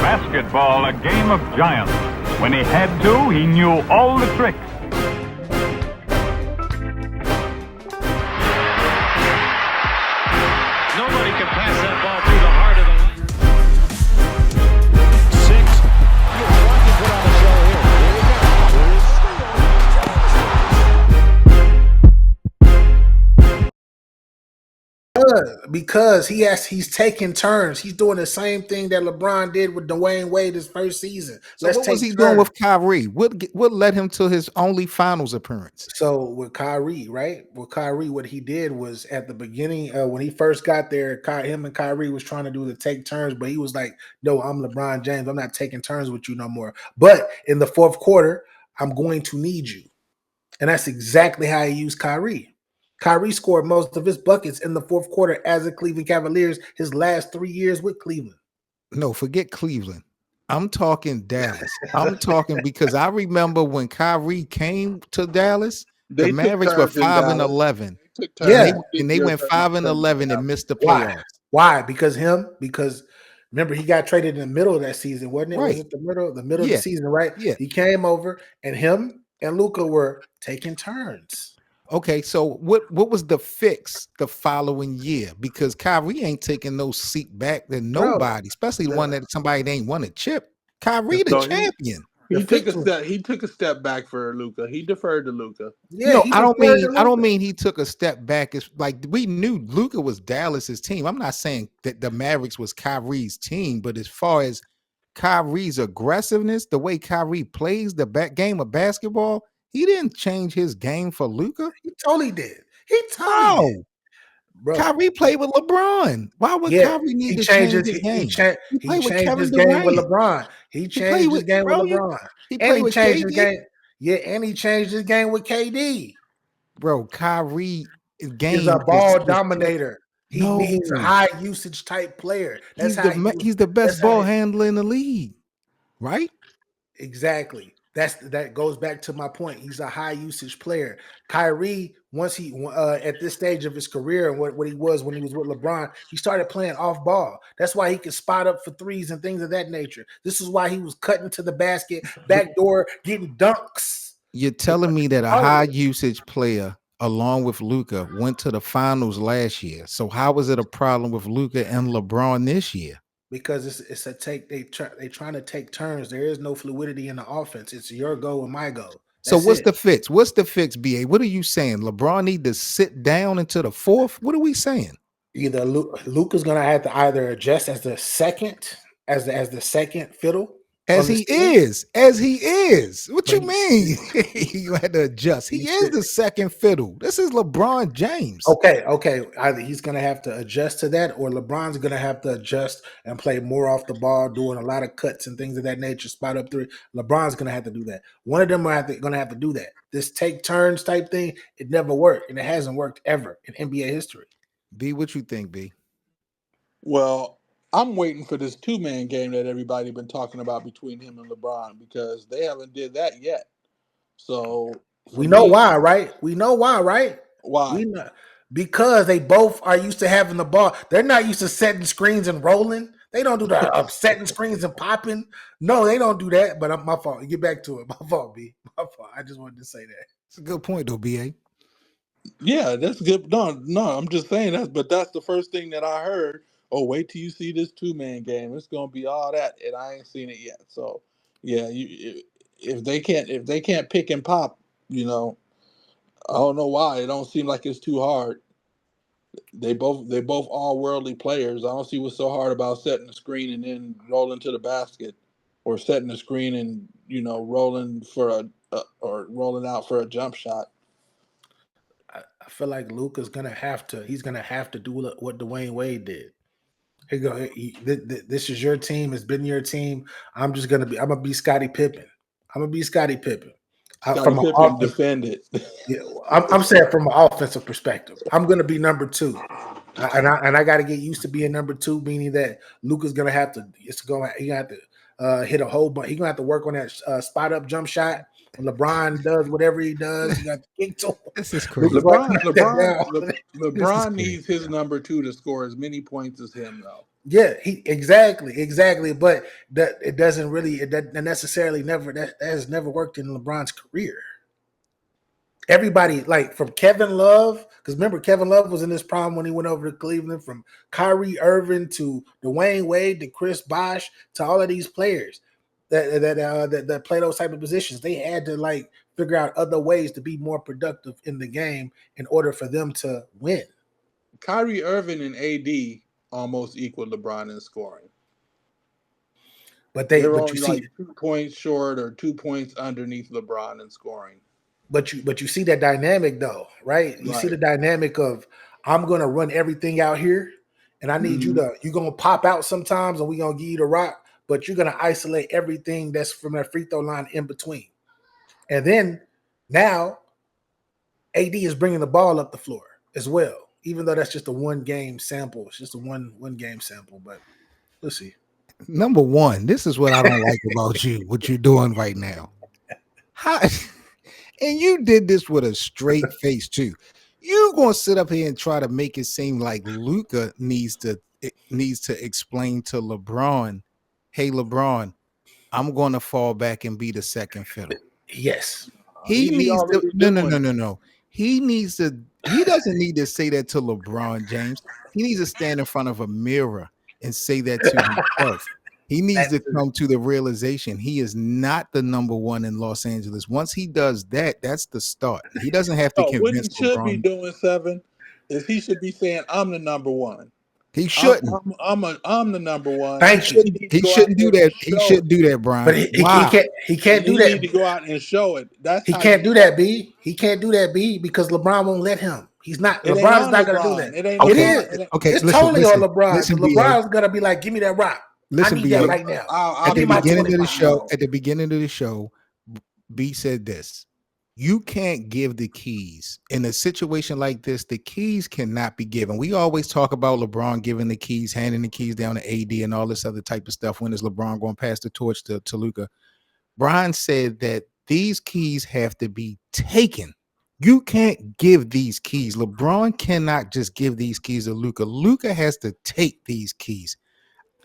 Basketball, a game of giants. When he had to, he knew all the tricks. Nobody can pass that ball through the heart of the six. What can put on the show here? Because he's taking turns. He's doing the same thing that LeBron did with Dwayne Wade his first season. So what was he doing with Kyrie? What led him to his only finals appearance? So with Kyrie, right? With Kyrie, what he did was at the beginning, when he first got there, him and Kyrie was trying to do the take turns, but he was like, no, I'm LeBron James. I'm not taking turns with you no more. But in the fourth quarter, I'm going to need you. And that's exactly how he used Kyrie. Kyrie scored most of his buckets in the fourth quarter as a Cleveland Cavaliers his last 3 years with Cleveland. No, forget Cleveland. I'm talking Dallas. I'm talking because I remember when Kyrie came to Dallas, the Mavericks were 5-11. Yeah, and they went 5-11 and missed the playoffs. Why? Because remember he got traded in the middle of that season, wasn't it? Right. Was it the middle of the season, right? Yeah. He came over and him and Luka were taking turns. Okay, so what was the fix the following year? Because Kyrie ain't taking no seat back to nobody, especially the one that somebody ain't won a chip. Kyrie the champion. He took a step back for Luka. He deferred to Luka. Yeah, no, I don't mean he took a step back. It's like we knew Luka was Dallas's team. I'm not saying that the Mavericks was Kyrie's team, but as far as Kyrie's aggressiveness, the way Kyrie plays the game of basketball, he didn't change his game for Luka. He totally did. Did. Bro. Kyrie played with LeBron. Why would Kyrie need to change his game? He changed his game with LeBron. He changed his game with LeBron. He changed his game. Yeah, and he changed his game with KD. Bro, Kyrie game is a ball dominator. He's a high usage type player. He's the best ball handler in the league, right? Exactly. That goes back to my point. He's a high usage player. Kyrie, once he at this stage of his career and what he was when he was with LeBron, he started playing off ball. That's why he could spot up for threes and things of that nature. This is why he was cutting to the basket, backdoor, getting dunks. You're telling me that a high usage player, along with Luka, went to the finals last year. So how is it a problem with Luka and LeBron this year? Because it's a take. They trying to take turns. There is no fluidity in the offense. It's your go and my go. So what's the fix? What's the fix, BA? What are you saying? LeBron need to sit down into the fourth? What are we saying? Either Luka's gonna have to either adjust as the second fiddle. As he is. What you mean? You had to adjust. He is the second fiddle. This is LeBron James. Okay. Either he's going to have to adjust to that, or LeBron's going to have to adjust and play more off the ball, doing a lot of cuts and things of that nature, spot up three. LeBron's going to have to do that. One of them are going to have to do that. This take turns type thing, it never worked, and it hasn't worked ever in NBA history. B, what you think, B? Well, I'm waiting for this two-man game that everybody been talking about between him and LeBron because they haven't did that yet. So we know why, right? Why? Because they both are used to having the ball. They're not used to setting screens and rolling. They don't do that setting screens and popping. No, they don't do that. But my fault. Get back to it. My fault, B. My fault. I just wanted to say that. It's a good point, though, BA. Yeah, that's good. No, I'm just saying that. But that's the first thing that I heard. Oh, wait till you see this two-man game. It's gonna be all that, and I ain't seen it yet. So, yeah, if they can't pick and pop, I don't know why. It don't seem like it's too hard. They both all worldly players. I don't see what's so hard about setting the screen and then rolling to the basket, or setting the screen and rolling for rolling out for a jump shot. I feel like Luka's gonna have to. He's gonna have to do what Dwayne Wade did. Here you go. This is your team. It's been your team. I'm gonna be Scottie Pippen. From Pippen defend it. Yeah, I'm saying from an offensive perspective, I'm gonna be number two, and I got to get used to being number two, meaning that Luka's gonna have to. He gonna have to hit a whole bunch. He's gonna have to work on that spot up jump shot. When LeBron does whatever he does, you got to kick to him. This is crazy. LeBron needs his number two to score as many points as him, though. Yeah, exactly. But that it doesn't really that necessarily never that has never worked in LeBron's career. Everybody like from Kevin Love, because remember Kevin Love was in this problem when he went over to Cleveland. From Kyrie Irving to Dwayne Wade to Chris Bosh to all of these players that play those type of positions, they had to like figure out other ways to be more productive in the game in order for them to win. Kyrie Irving and AD almost equal LeBron in scoring. But They're you only see, like 2 points short or 2 points underneath LeBron in scoring. but you see that dynamic though, right? You see Right. the dynamic of I'm gonna run everything out here, and I need Mhm. you're gonna pop out sometimes, and we're gonna give you the rock, but you're gonna isolate everything that's from that free throw line in between. And then now AD is bringing the ball up the floor as well, even though that's just a one game sample. It's just a one game sample, but we'll see. Number one, this is what I don't like about you, what you're doing right now. How, and you did this with a straight face too. You gonna sit up here and try to make it seem like Luka needs to explain to LeBron, hey LeBron, I'm gonna fall back and be the second fiddle. Yes. He He needs to already no, doing it. no. He needs to he doesn't need to say that to LeBron James. He needs to stand in front of a mirror and say that to himself. He needs to come to the realization he is not the number one in Los Angeles. Once he does that, that's the start. He doesn't have to No, what convince he should be LeBron. doing, Seven, is he should be saying, "I'm the number one. He shouldn't. I'm the number one." He Thank you. And he shouldn't. needs to He go out shouldn't do there and that. He show it. shouldn't do that, But Brian. he Wow. can't do He that. need to go out and show it. That's He how you can't do do that, it. B. He can't do that, B, because LeBron won't let him. He's not. It ain't LeBron is on not going to do LeBron. that. It ain't It Okay. LeBron. is. Okay. It's Listen. totally on LeBron Listen. because Ba. LeBron's going to be like, "Give me that rock. I Listen. need Ba. that right now. I'll At Give the me my give you beginning of the 25." show, no. B said this. You can't give the keys in a situation like this. The keys cannot be given. We always talk about LeBron giving the keys, handing the keys down to AD, and all this other type of stuff. When is LeBron going to pass the torch to Luka? Brian said that these keys have to be taken. You can't give these keys. LeBron cannot just give these keys to Luka. Luka has to take these keys.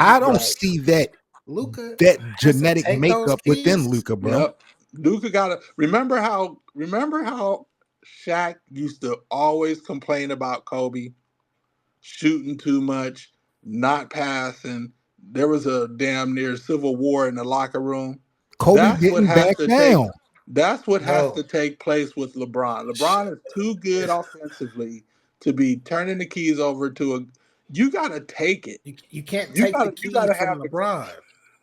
I don't Right. see that Luka has to genetic take those makeup within keys. Luka, bro. Yep. Luka gotta remember how Shaq used to always complain about Kobe shooting too much, not passing. There was a damn near civil war in the locker room. Kobe That's what didn't has back to take down. that's what has No, to take place with LeBron. LeBron is too good it's, offensively to be turning the keys over to a you gotta take it. you can't You take the gotta you keys gotta from have the LeBron.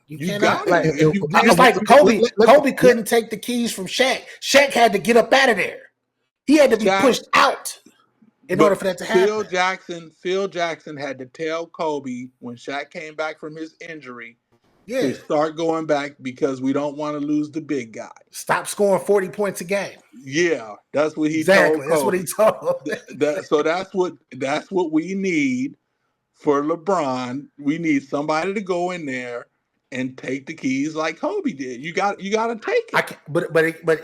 You you cannot. got Like to. If you it's give like Kobe. Let- Kobe couldn't take the keys from Shaq. Shaq had to get up out of there. He had to be Shaq, pushed out in order but for that to Phil happen. Jackson had to tell Kobe when Shaq came back from his injury to Yeah. start going back because we don't want to lose the big guy. Stop scoring 40 points a game. Yeah, that's what he told Exactly. That's what he Kobe. told. So that's what we need for LeBron. We need somebody to go in there and take the keys like Kobe did. You got to take I it. can, but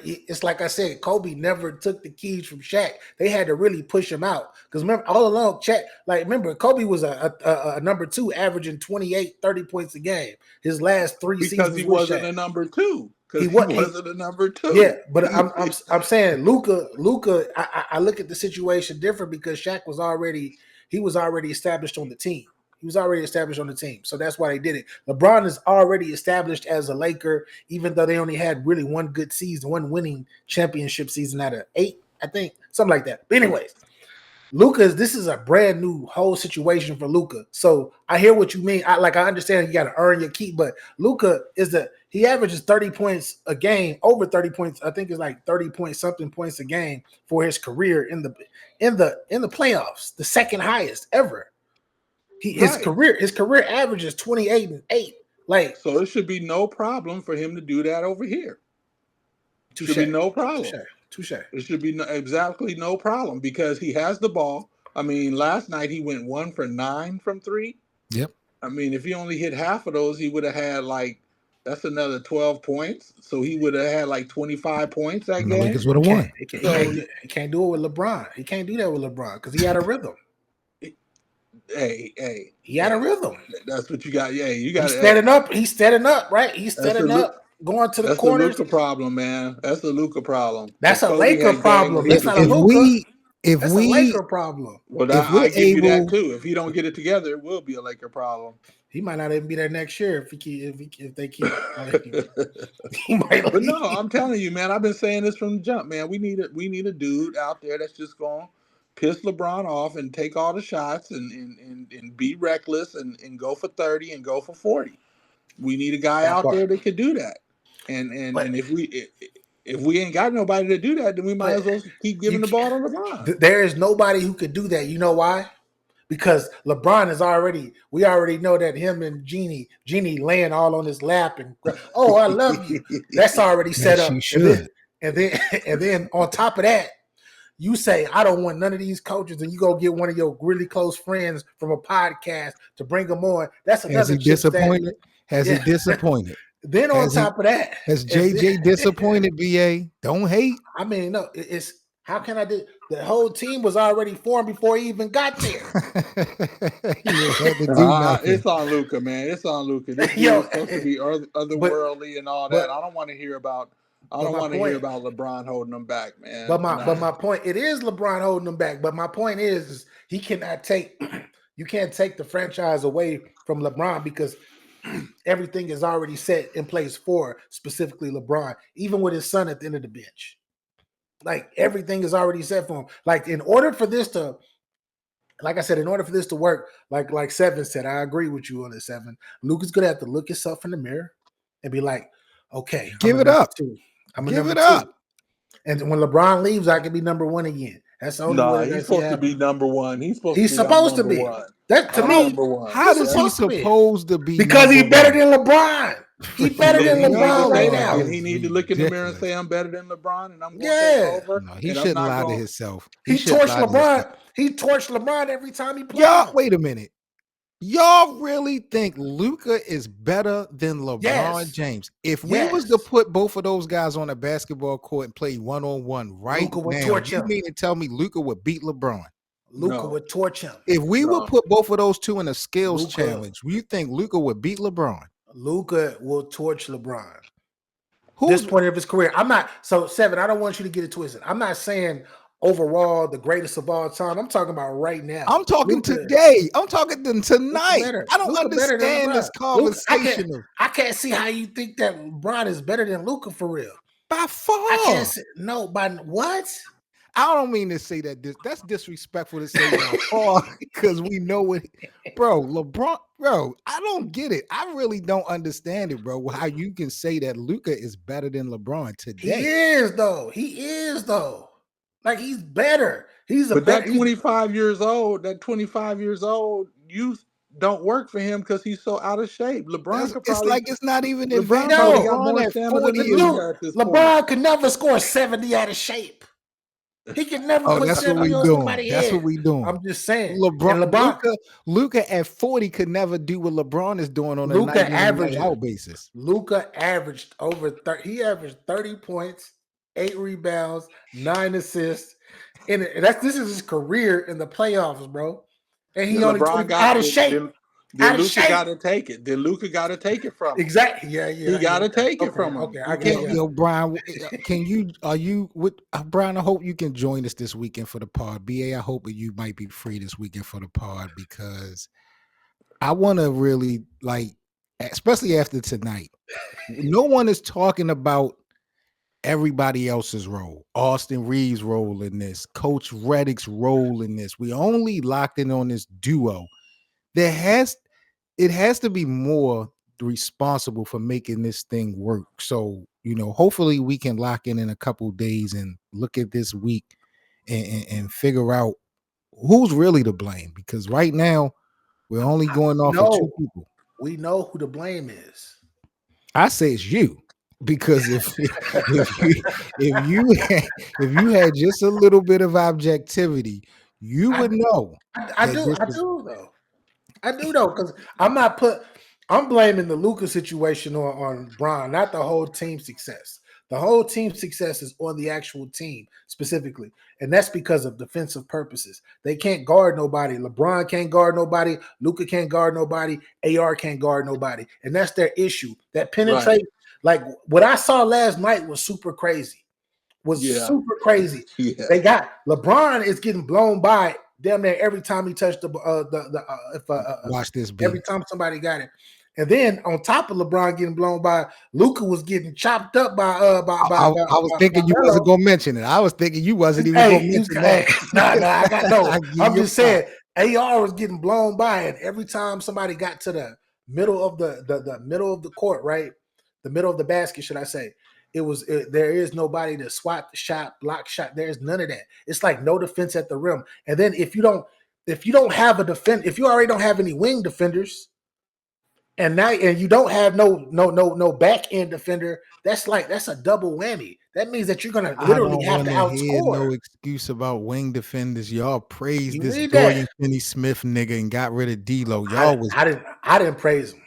it's like I said, Kobe never took the keys from Shaq. They had to really push him out because remember all along, Shaq. Like remember, Kobe was a number two, averaging 28, 30 points a game. His last three Because seasons he with wasn't Shaq. a number two. He Because he what he wasn't a number Yeah, two. but I'm saying Luka. I look at the situation different because Shaq was already established on the team. He was already established on the team, so that's why they did it. LeBron is already established as a Laker, even though they only had really one good season, one winning championship season out of 8, I think, something like that. But anyways, this is a brand new whole situation for Luka. So I hear what you mean. I understand you got to earn your keep, but Luka he averages 30 points a game, over 30 points. I think it's like 30 point something points a game for his career in the playoffs, the second highest ever. His Right. career average is 28 and 8. Like So it should be no problem for him to do that over here. Should be touche, no problem. touche. It should be exactly no problem because he has the ball. I mean, last night he went 1 for 9 from three. Yep. I mean, if he only hit half of those, he would have had that's another 12 points. So he would have had 25 points that And the game. Lakers would have won. He can't do it with LeBron. He can't do that with LeBron because he had a rhythm. Hey, He had a rhythm. that's what you got. Yeah, you got He's standing up. He's standing up, right? He's That's standing up, going to the That's the corners. Luka problem, man. That's the Luka problem. That's Because a Kobe Laker had game when problem. he That's could not a if shoot. Luka. we if That's a we Laker problem. Well, if we're I give you that able, too. If he don't get it together, it will be a Laker problem. He might not even be there next year if they keep. But He might leave. no, I'm telling you, man. I've been saying this from the jump, man. We need a dude out there that's just going to piss LeBron off and take all the shots and be reckless and go for 30 and go for 40. We need a guy That out there part. that could do that. But And if we ain't got nobody to do that, then we might but as well keep you giving the ball to LeBron. there is nobody who could do that. You know why? Because LeBron is we already know that him and Jeannie laying all on his lap and oh, I love you. That's already set yes, up. you should. And then on top of that, you say, I don't want none of these coaches, and you go get one of your really close friends from a podcast to bring them on. That's Has another he chip stand. disappointed? Has Yeah. he disappointed? Then on top of that, Has JJ disappointed? BA, don't hate. I mean, no, it's how can I do? The whole team was already formed before he even got there. You had to do nothing. It's on Luka, man. It's on Luka. This dude Yo, is supposed to be otherworldly and all but- that. I don't want to hear about. I but don't my want to hear point- about LeBron holding them back, man. But my point, it is LeBron holding them back. But my point is he cannot take you can't take the franchise away from LeBron because everything is already set in place for specifically LeBron, even with his son at the end of the bench. Like everything is already set for him. Like in order for this to, like I said, in order for this to work, like Seven said, I agree with you on this, Seven. Luka's gonna have to look himself in the mirror and be like, okay, Give I'm it a number up. two. I'm a Give number it up. two. And when LeBron leaves, I can be number one again. That's the only way he's that's supposed to be number one. He's supposed to be. One. That to I'm me, number one. How He's does he supposed to be. supposed to be? because he's number better one? than LeBron. He's better than Then he need to LeBron say right that. now. Then he need to look in the mirror and Ridiculous. say, I'm better than LeBron and I'm going to Yeah. take over. No, he and I'm shouldn't not lie to gonna- himself. He shouldn't torched lie to himself. LeBron. He torched LeBron every time he played. Y'all, him. wait a minute. Y'all really think Luka is better than LeBron Yes. James? If we was to Yes. put both of those guys on a basketball court and play one-on-one right Luka would now, torch you him. mean to tell me Luka would beat LeBron? Luka No. would torch him. If we No. would put both of those two in a skills Luka- challenge, you think Luka would beat LeBron? Luka will torch LeBron. Who's This point of his career. I'm not so Seven. I don't want you to get it twisted. I'm not saying overall the greatest of all time. I'm talking about right now. I'm talking Luka- today. I'm talking tonight. better. I don't Luka better than understand this LeBron. Luka, conversation of I can't see how you think that LeBron is better than Luka for real. by far. I can't say no. By what? I don't mean to say that that's disrespectful to say by far because we know what, bro. LeBron, bro. I don't get it. I really don't understand it, bro. How you can say that Luka is better than LeBron He today? is though. He is though. Like he's better. He's a But better. that 25 years old, youth don't work for him because he's so out of shape. LeBron could It's probably like it's not even LeBron advanced. probably got LeBron more at stamina 40 than is- Luka at this point. LeBron could never score 70 out of shape. He can never Oh, put that's what 70 we on doing. somebody's That's head. what we doing. I'm just saying. LeBron, And LeBron, Luka at 40 could never do what LeBron is doing on a Luka night in, night averaging. out basis. Luka averaged over 30. He averaged 30 points, 8 rebounds, 9 assists. And this is his career in the playoffs, bro. And he only 20 out of shape. Then Out of Luka shape. got to take it. Then Luka got to take it from him. Exactly. Yeah. He got to take it Okay, from him. okay, I You get can't- it. Yo, Brian, are you with Brian? I hope you can join us this weekend for the pod. BA, I hope you might be free this weekend for the pod because I want to really especially after tonight. No one is talking about everybody else's role. Austin Reeves' role in this, Coach Reddick's role in this. We only locked in on this duo. It has to be more responsible for making this thing work. So, hopefully we can lock in a couple days and look at this week and figure out who's really to blame. Because right now we're only going off of two people. We know who the blame is. I say it's you. Because if you had just a little bit of objectivity, you would know. I do though, because I'm blaming the Luka situation on Bron, not the whole team success. The whole team success is on the actual team specifically. And that's because of defensive purposes. They can't guard nobody. LeBron can't guard nobody. Luka can't guard nobody. AR can't guard nobody. And that's their issue. That penetrate, like what I saw last night was super crazy. Super crazy. Yeah. They got LeBron is getting blown by damn near every time he touched Watch this, B. every time somebody got it. And then on top of LeBron getting blown by, Luka was getting chopped up by I was thinking you wasn't gonna mention it. I was thinking you wasn't even gonna mention that. No, I got no. I'm just saying AR was getting blown by, and every time somebody got to the middle of the middle of the court, right? The middle of the basket, should I say? There is nobody to swat the shot, block shot. There's none of that. It's like no defense at the rim. And then if you don't have if you already don't have any wing defenders, and you don't have no back end defender, that's a double whammy. That means that you're gonna literally have to outscore. No excuse about wing defenders. Y'all praised this Dorian Finney-Smith nigga and got rid of D'Lo. I didn't praise him.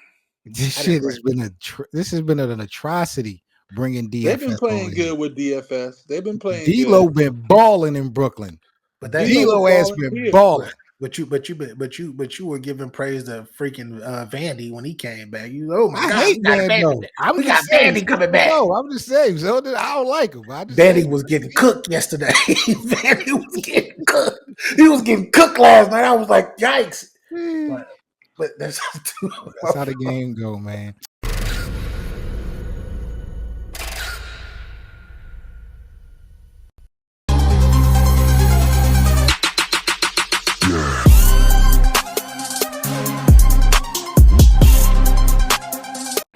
This has been an atrocity. Bringing DFS. They've been playing good with DFS. They've been playing. D'Lo been balling in Brooklyn. But D'Lo has been balling. But you were giving praise to freaking Vandy when he came back. Oh my God, hate Vandy. We got Vandy coming back. No, I'm just saying. So I don't like him. Vandy was getting cooked yesterday. Vandy was getting cooked. He was getting cooked last night. I was like, yikes. But that's how the game go, man.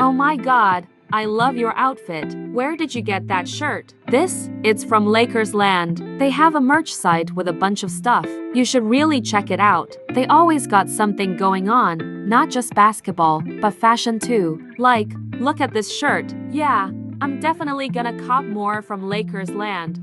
Oh my God, I love your outfit. Where did you get that shirt? It's from Lakers Land. They have a merch site with a bunch of stuff. You should really check it out. They always got something going on, not just basketball, but fashion too. Like, look at this shirt. Yeah, I'm definitely gonna cop more from Lakers Land.